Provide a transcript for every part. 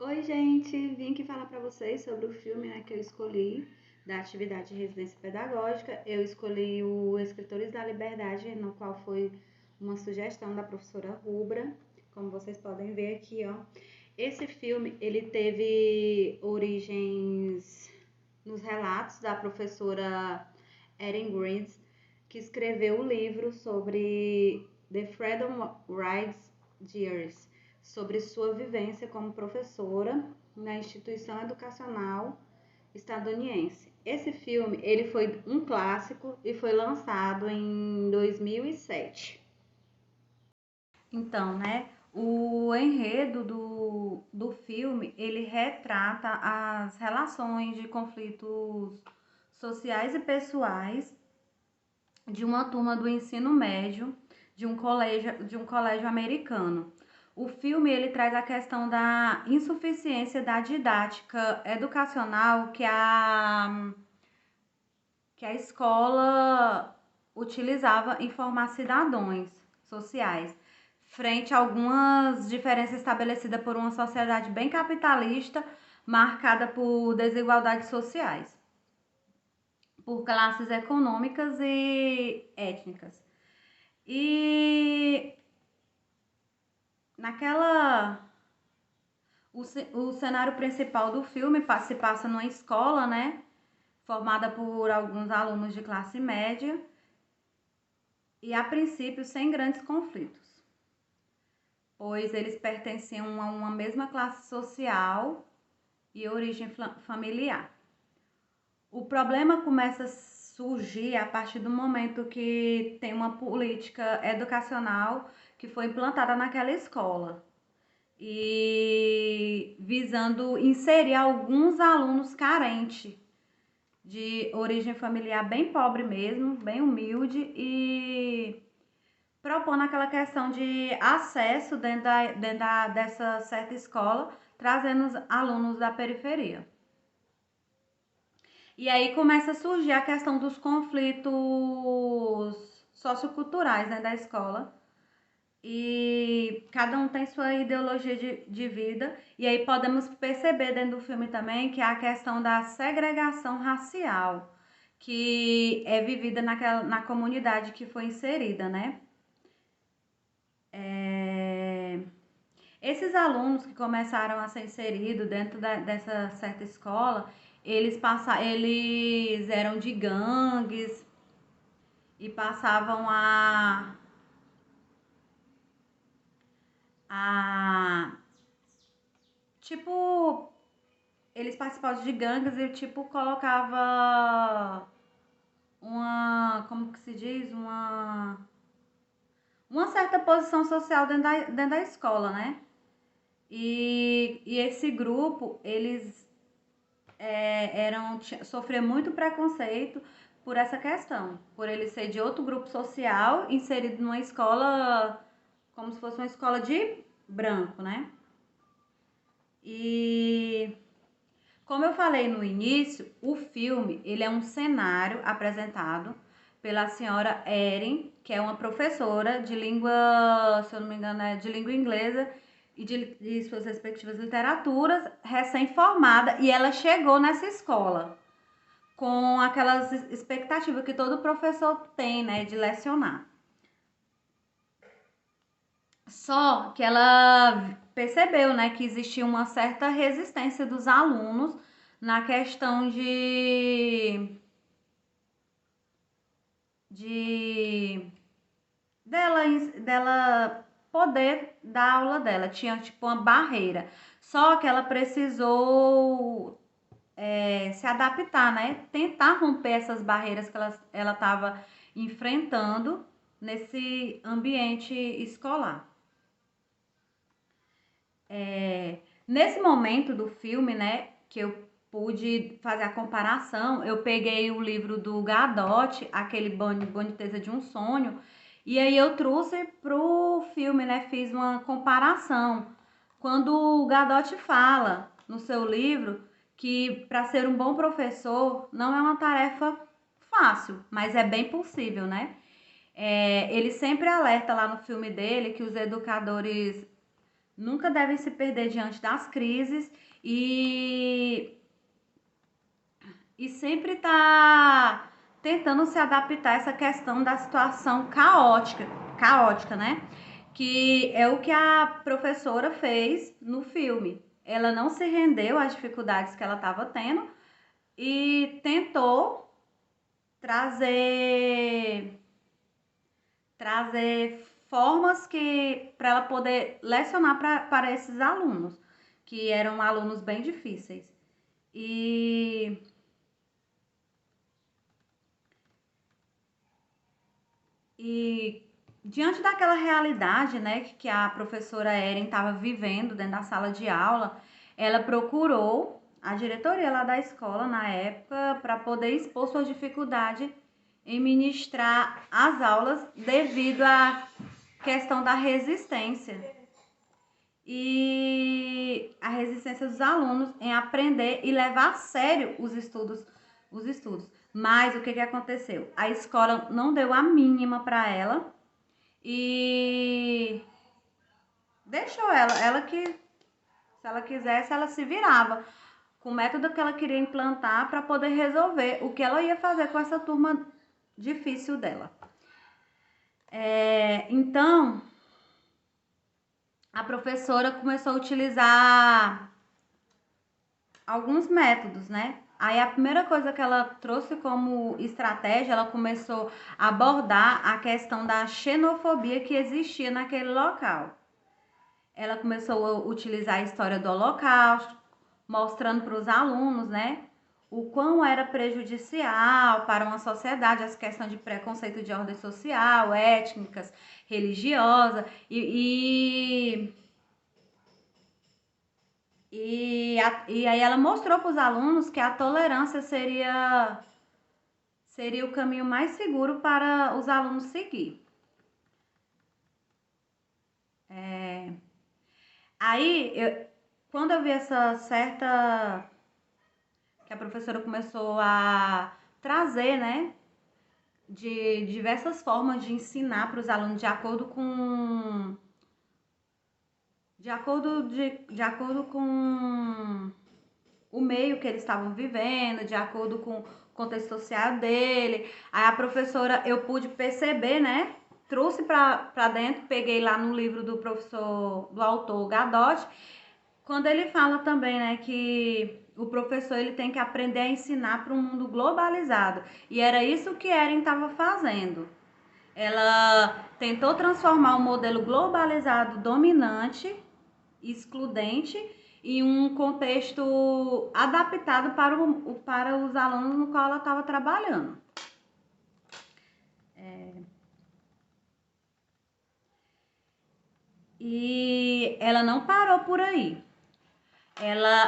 Oi, gente! Vim aqui falar para vocês sobre o filme, que eu escolhi da atividade de residência pedagógica. Eu escolhi o Escritores da Liberdade, no qual foi uma sugestão da professora Rubra, como vocês podem ver aqui, ó. Esse filme, ele teve origens nos relatos da professora Erin Greens, que escreveu o livro sobre The Freedom Rides Years, sobre sua vivência como professora na instituição educacional estadunidense. Esse filme, ele foi um clássico e foi lançado em 2007. Então, o enredo do filme, ele retrata as relações de conflitos sociais e pessoais de uma turma do ensino médio de um colégio americano. O filme ele traz a questão da insuficiência da didática educacional que a escola utilizava em formar cidadãos sociais, frente a algumas diferenças estabelecidas por uma sociedade bem capitalista, marcada por desigualdades sociais, por classes econômicas e étnicas. E naquela o cenário principal do filme se passa numa escola, formada por alguns alunos de classe média e a princípio sem grandes conflitos, pois eles pertenciam a uma mesma classe social e origem familiar. O problema começa a surgir a partir do momento que tem uma política educacional que foi implantada naquela escola e visando inserir alguns alunos carentes de origem familiar bem pobre mesmo, bem humilde, e propondo aquela questão de acesso dessa certa escola, trazendo os alunos da periferia. E aí começa a surgir a questão dos conflitos socioculturais, da escola. E cada um tem sua ideologia de vida. E aí podemos perceber dentro do filme também que há a questão da segregação racial, que é vivida na comunidade que foi inserida, Esses alunos que começaram a ser inseridos dentro dessa certa escola, eles eram de gangues e passavam a tipo, eles participavam de gangues e tipo colocava como que se diz, uma certa posição social dentro da escola, E esse grupo, eles sofriam muito preconceito por essa questão, por ele ser de outro grupo social, inserido numa escola, como se fosse uma escola de branco, E como eu falei no início, o filme, ele é um cenário apresentado pela senhora Erin, que é uma professora de língua, se eu não me engano, de língua inglesa e de suas respectivas literaturas, recém-formada, e ela chegou nessa escola com aquelas expectativas que todo professor tem, de lecionar. Só que ela percebeu, que existia uma certa resistência dos alunos na questão de dela poder dar aula dela. Tinha tipo uma barreira. Só que ela precisou se adaptar, Tentar romper essas barreiras que ela estava enfrentando nesse ambiente escolar. Nesse momento do filme, que eu pude fazer a comparação, eu peguei o livro do Gadot, aquele Boniteza de um Sonho, e aí eu trouxe pro filme, fiz uma comparação. Quando o Gadot fala no seu livro que para ser um bom professor não é uma tarefa fácil, mas é bem possível, ele sempre alerta lá no filme dele que os educadores nunca devem se perder diante das crises e sempre tá tentando se adaptar a essa questão da situação caótica, né? Que é o que a professora fez no filme. Ela não se rendeu às dificuldades que ela estava tendo e tentou trazer trazer formas que para ela poder lecionar para esses alunos, que eram alunos bem difíceis. E E diante daquela realidade, né, que a professora Erin estava vivendo dentro da sala de aula, ela procurou a diretoria lá da escola na época para poder expor sua dificuldade em ministrar as aulas devido à questão da resistência e a resistência dos alunos em aprender e levar a sério os estudos. Mas o que aconteceu? A escola não deu a mínima para ela e deixou ela que se ela quisesse, ela se virava com o método que ela queria implantar para poder resolver o que ela ia fazer com essa turma difícil dela. Então, a professora começou a utilizar alguns métodos, né? Aí a primeira coisa que ela trouxe como estratégia, ela começou a abordar a questão da xenofobia que existia naquele local. Ela começou a utilizar a história do Holocausto, mostrando para os alunos, né, o quão era prejudicial para uma sociedade essa questão de preconceito de ordem social, étnicas, religiosa e aí ela mostrou para os alunos que a tolerância seria o caminho mais seguro para os alunos seguir. Quando eu vi essa certa que a professora começou a trazer, né, de diversas formas de ensinar para os alunos de acordo com o meio que eles estavam vivendo, de acordo com o contexto social dele. Aí a professora, eu pude perceber, né? Trouxe para dentro, peguei lá no livro do professor, do autor Gadotti, quando ele fala também, né, que o professor ele tem que aprender a ensinar para um mundo globalizado. E era isso que Erin estava fazendo. Ela tentou transformar o modelo globalizado dominante, excludente, em um contexto adaptado para os alunos no qual ela estava trabalhando. E ela não parou por aí.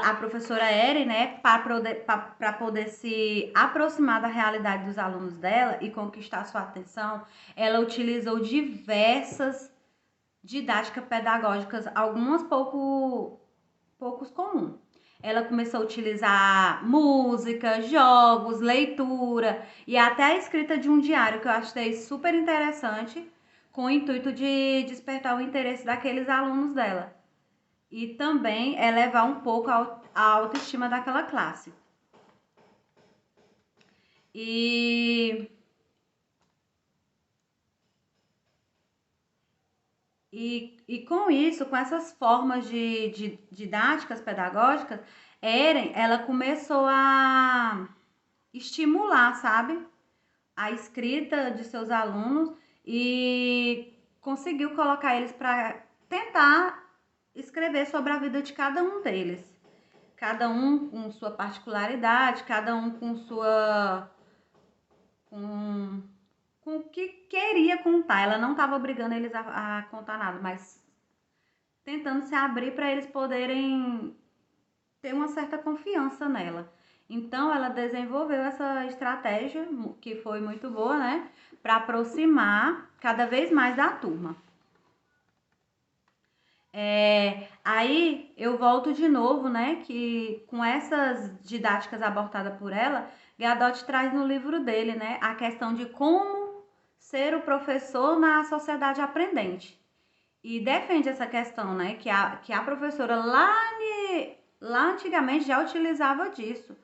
A professora Erin, né, para poder se aproximar da realidade dos alunos dela e conquistar sua atenção, ela utilizou diversas didáticas pedagógicas, algumas poucos comuns. Ela começou a utilizar música, jogos, leitura e até a escrita de um diário, que eu achei super interessante, com o intuito de despertar o interesse daqueles alunos dela. E também elevar um pouco a autoestima daquela classe. E com isso, com essas formas de didáticas pedagógicas, Eren, ela começou a estimular, sabe, a escrita de seus alunos e conseguiu colocar eles para tentar escrever sobre a vida de cada um deles. Cada um com sua particularidade, cada um com sua... com o que queria contar. Ela não estava obrigando eles a contar nada, mas tentando se abrir para eles poderem ter uma certa confiança nela. Então, ela desenvolveu essa estratégia, que foi muito boa, né? Para aproximar cada vez mais da turma. Aí eu volto de novo, né? Que com essas didáticas abordadas por ela, Gadotti traz no livro dele, né? A questão de como ser o professor na sociedade aprendente. e defende essa questão, né, que a professora lá antigamente já utilizava disso.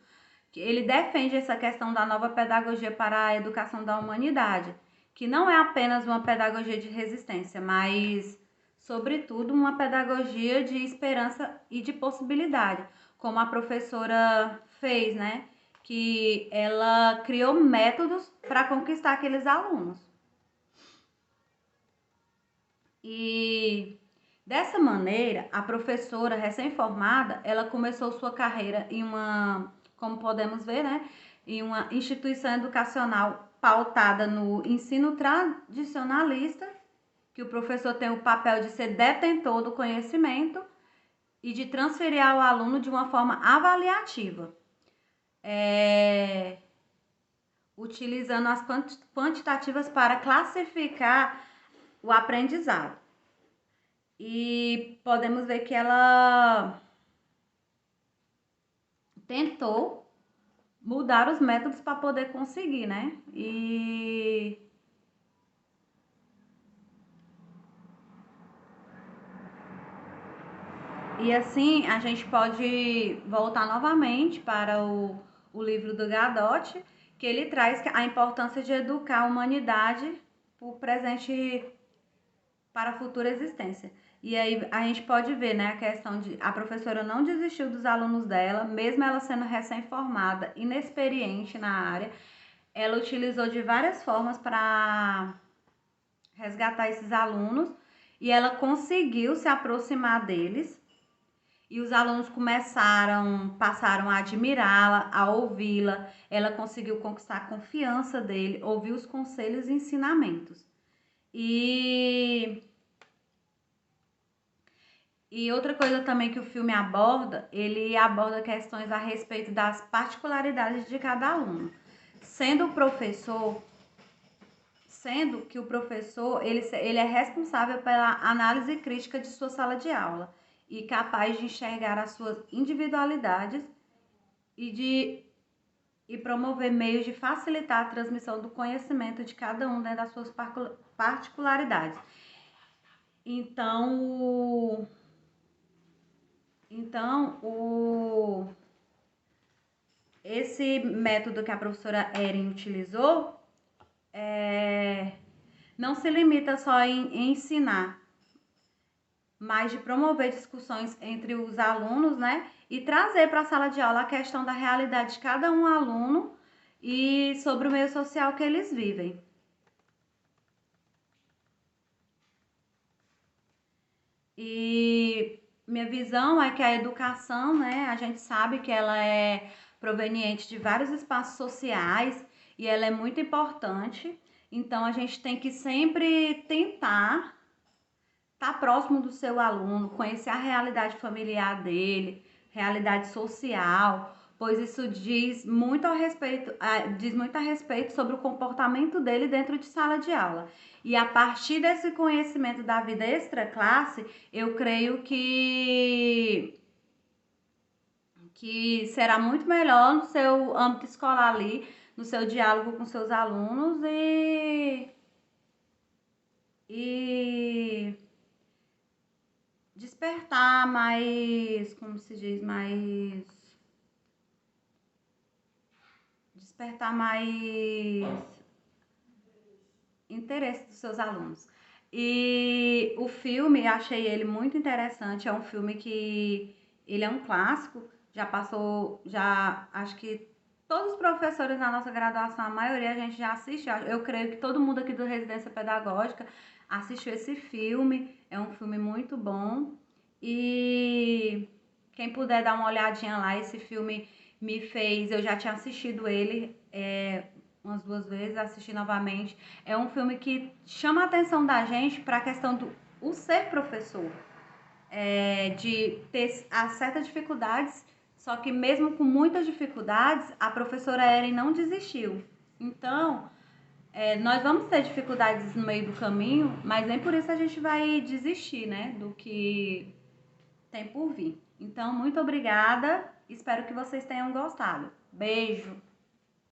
Ele defende essa questão da nova pedagogia para a educação da humanidade, que não é apenas uma pedagogia de resistência, mas, sobretudo, uma pedagogia de esperança e de possibilidade, como a professora fez, né? Que ela criou métodos para conquistar aqueles alunos. E dessa maneira, a professora recém-formada, ela começou sua carreira em uma, como podemos ver, né, em uma instituição educacional pautada no ensino tradicionalista, que o professor tem o papel de ser detentor do conhecimento e de transferir ao aluno de uma forma avaliativa, utilizando as quantitativas para classificar o aprendizado. E podemos ver que ela tentou mudar os métodos para poder conseguir, né? E assim a gente pode voltar novamente para o livro do Gadotti, que ele traz a importância de educar a humanidade por presente para a futura existência. E aí a gente pode ver, né, a questão de a professora não desistiu dos alunos dela, mesmo ela sendo recém-formada, inexperiente na área, ela utilizou de várias formas para resgatar esses alunos e ela conseguiu se aproximar deles. E os alunos passaram a admirá-la, a ouvi-la. Ela conseguiu conquistar a confiança dele, ouvir os conselhos e ensinamentos. E outra coisa também que o filme aborda, ele aborda questões a respeito das particularidades de cada aluno. Sendo que o professor ele é responsável pela análise crítica de sua sala de aula e capaz de enxergar as suas individualidades e promover meios de facilitar a transmissão do conhecimento de cada um dentro das suas particularidades. Então, esse método que a professora Erin utilizou não se limita só em ensinar, mas de promover discussões entre os alunos, né? E trazer para a sala de aula a questão da realidade de cada um aluno e sobre o meio social que eles vivem. E minha visão é que a educação, né, a gente sabe que ela é proveniente de vários espaços sociais e ela é muito importante. Então a gente tem que sempre tentar estar próximo do seu aluno, conhecer a realidade familiar dele, realidade social, pois isso diz muito a respeito sobre o comportamento dele dentro de sala de aula. E a partir desse conhecimento da vida extra-classe, eu creio que será muito melhor no seu âmbito escolar ali, no seu diálogo com seus alunos e despertar mais, como se diz, despertar mais interesse dos seus alunos. E o filme, achei ele muito interessante, é um filme que ele é um clássico, acho que todos os professores na nossa graduação, a maioria a gente já assistiu, eu creio que todo mundo aqui do Residência Pedagógica assistiu esse filme, é um filme muito bom e quem puder dar uma olhadinha lá, esse filme eu já tinha assistido ele umas 2 vezes, assisti novamente. É um filme que chama a atenção da gente para a questão do o ser professor, de ter certas dificuldades, só que mesmo com muitas dificuldades, a professora Erin não desistiu. Então, nós vamos ter dificuldades no meio do caminho, mas nem por isso a gente vai desistir, né, do que tem por vir. Então, muito obrigada, espero que vocês tenham gostado. Beijo!